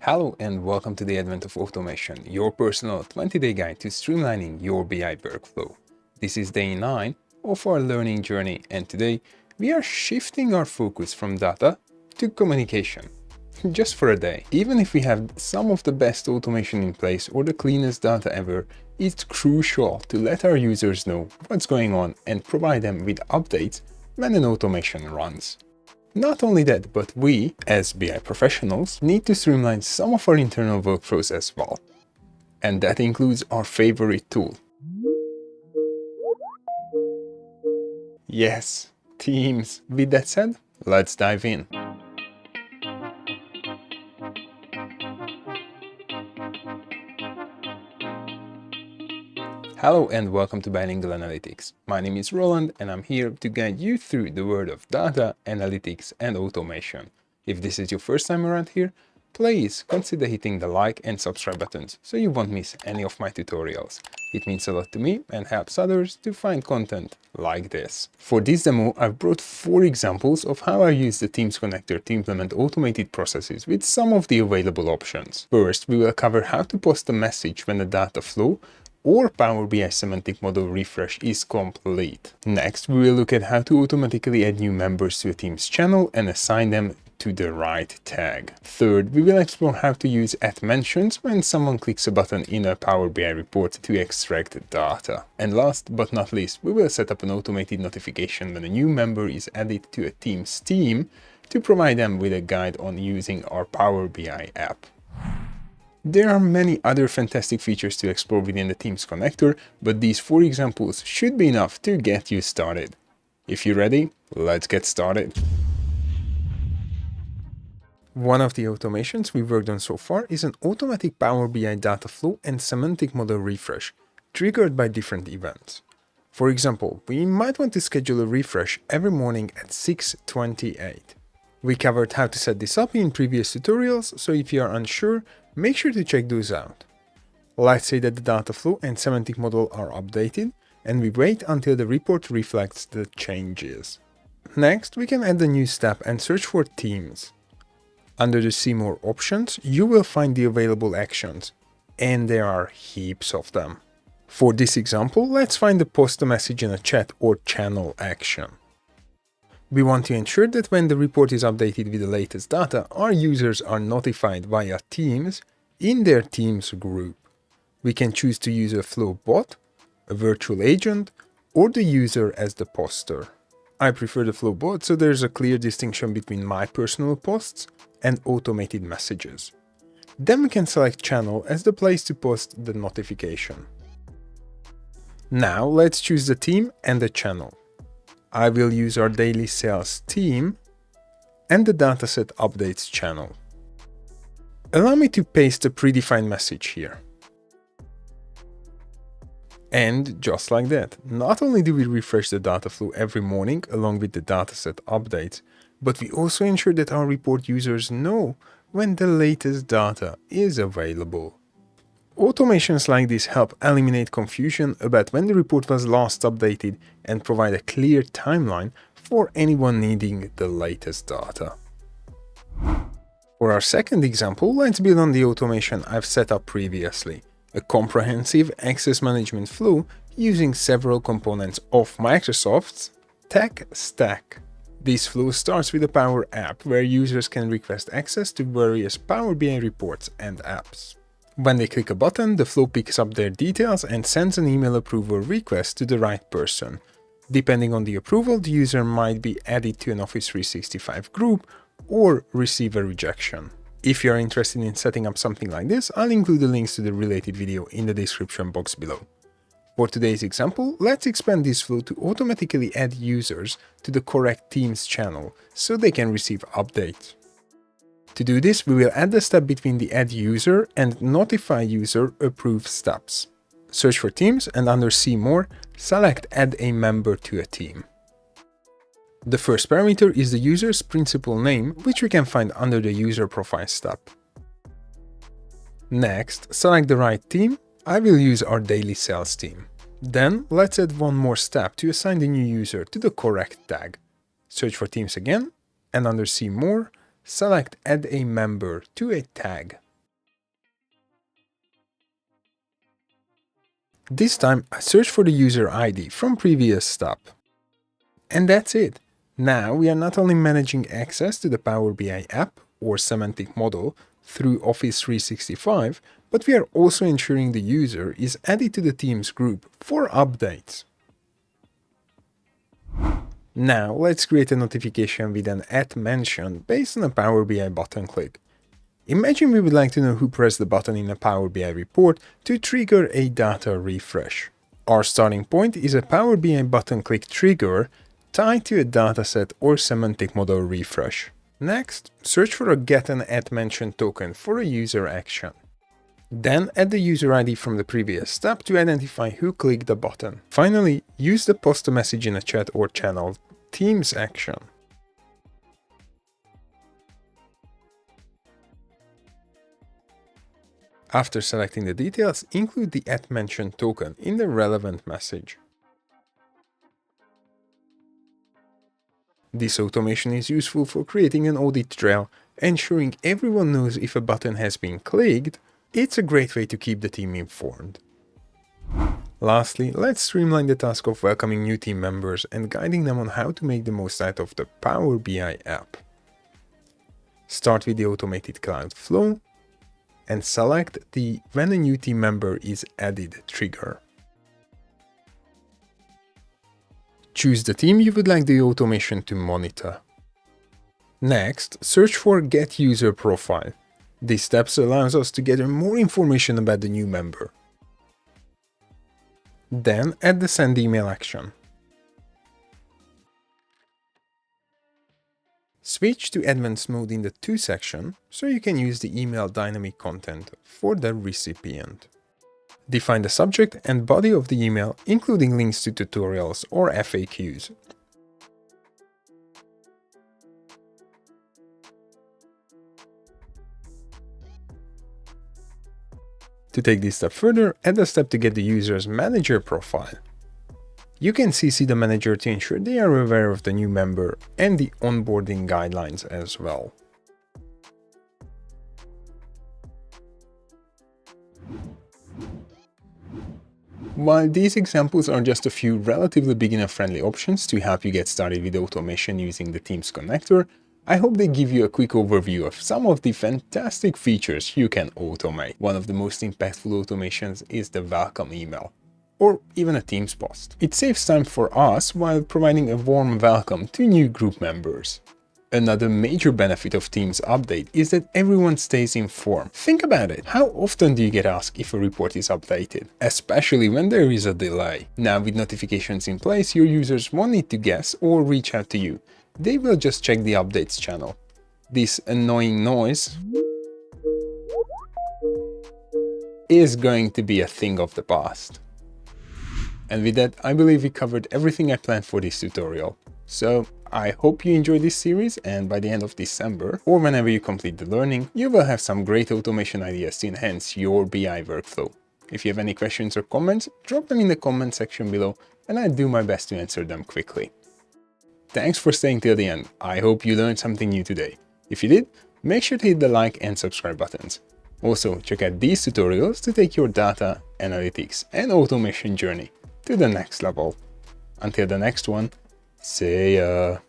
Hello and welcome to the Advent of Automation, your personal 20-day guide to streamlining your BI workflow. This is day 9 of our learning journey, and today we are shifting our focus from data to communication. Just for a day. Even if we have some of the best automation in place or the cleanest data ever, it's crucial to let our users know what's going on and provide them with updates when an automation runs. Not only that, but we, as BI professionals, need to streamline some of our internal workflows as well. And that includes our favorite tool. Yes, Teams. With that said, let's dive in. Hello and welcome to BI-Lingual Analytics. My name is Roland and I'm here to guide you through the world of data, analytics and automation. If this is your first time around here, please consider hitting the like and subscribe buttons so you won't miss any of my tutorials. It means a lot to me and helps others to find content like this. For this demo, I've brought 4 examples of how I use the Teams connector to implement automated processes with some of the available options. First, we will cover how to post a message when the data flow or Power BI semantic model refresh is complete. Next, we will look at how to automatically add new members to a Teams channel and assign them to the right tag. Third, we will explore how to use @mentions when someone clicks a button in a Power BI report to extract data. And last but not least, we will set up an automated notification when a new member is added to a Teams team to provide them with a guide on using our Power BI app. There are many other fantastic features to explore within the Teams connector, but these 4 examples should be enough to get you started. If you're ready, let's get started. One of the automations we worked on so far is an automatic Power BI data flow and semantic model refresh, triggered by different events. For example, we might want to schedule a refresh every morning at 6:28. We covered how to set this up in previous tutorials, so if you are unsure, make sure to check those out. Let's say that the data flow and semantic model are updated, and we wait until the report reflects the changes. Next, we can add a new step and search for Teams. Under the See More options, you will find the available actions, and there are heaps of them. For this example, let's find the post a message in a chat or channel action. We want to ensure that when the report is updated with the latest data, our users are notified via Teams in their Teams group. We can choose to use a flow bot, a virtual agent, or the user as the poster. I prefer the flow bot, so there's a clear distinction between my personal posts and automated messages. Then we can select channel as the place to post the notification. Now let's choose the team and the channel. I will use our daily sales team and the dataset updates channel. Allow me to paste a predefined message here. And just like that, not only do we refresh the data flow every morning along with the dataset updates, but we also ensure that our report users know when the latest data is available. Automations like this help eliminate confusion about when the report was last updated and provide a clear timeline for anyone needing the latest data. For our second example, let's build on the automation I've set up previously, a comprehensive access management flow using several components of Microsoft's tech stack. This flow starts with a Power App where users can request access to various Power BI reports and apps. When they click a button, the flow picks up their details and sends an email approval request to the right person. Depending on the approval, the user might be added to an Office 365 group or receive a rejection. If you are interested in setting up something like this, I'll include the links to the related video in the description box below. For today's example, let's expand this flow to automatically add users to the correct Teams channel so they can receive updates. To do this, we will add the step between the Add User and Notify User Approve steps. Search for Teams and under See More, select Add a Member to a Team. The first parameter is the user's principal name, which we can find under the User Profile step. Next, select the right team. I will use our daily sales team. Then, let's add one more step to assign the new user to the correct tag. Search for Teams again, and under See More, select Add a Member to a tag. This time I search for the user ID from previous step. And that's it. Now we are not only managing access to the Power BI app or semantic model through Office 365, but we are also ensuring the user is added to the Teams group for updates. Now let's create a notification with an @mention based on a Power BI button click. Imagine we would like to know who pressed the button in a Power BI report to trigger a data refresh. Our starting point is a Power BI button click trigger tied to a dataset or semantic model refresh. Next, search for a get an @mention token for a user action. Then add the user ID from the previous step to identify who clicked the button. Finally, use the post a message in a chat or channel Teams action. After selecting the details, include the @mention token in the relevant message. This automation is useful for creating an audit trail, ensuring everyone knows if a button has been clicked. It's a great way to keep the team informed. Lastly, let's streamline the task of welcoming new team members and guiding them on how to make the most out of the Power BI app. Start with the automated cloud flow and select the when a new team member is added trigger. Choose the team you would like the automation to monitor. Next, search for Get User Profile. This step allows us to gather more information about the new member. Then add the Send Email action. Switch to Advanced mode in the To section so you can use the email dynamic content for the recipient. Define the subject and body of the email, including links to tutorials or FAQs. To take this step further, add a step to get the user's manager profile. You can CC the manager to ensure they are aware of the new member and the onboarding guidelines as well. While these examples are just a few relatively beginner-friendly options to help you get started with automation using the Teams connector, I hope they give you a quick overview of some of the fantastic features you can automate. One of the most impactful automations is the welcome email, or even a Teams post. It saves time for us while providing a warm welcome to new group members. Another major benefit of Teams Update is that everyone stays informed. Think about it. How often do you get asked if a report is updated? Especially when there is a delay. Now with notifications in place, your users won't need to guess or reach out to you. They will just check the updates channel. This annoying noise is going to be a thing of the past. And with that, I believe we covered everything I planned for this tutorial. So I hope you enjoyed this series, and by the end of December, or whenever you complete the learning, you will have some great automation ideas to enhance your BI workflow. If you have any questions or comments, drop them in the comment section below, and I'll do my best to answer them quickly. Thanks for staying till the end. I hope you learned something new today. If you did, make sure to hit the like and subscribe buttons. Also, check out these tutorials to take your data, analytics, and automation journey to the next level. Until the next one, see ya!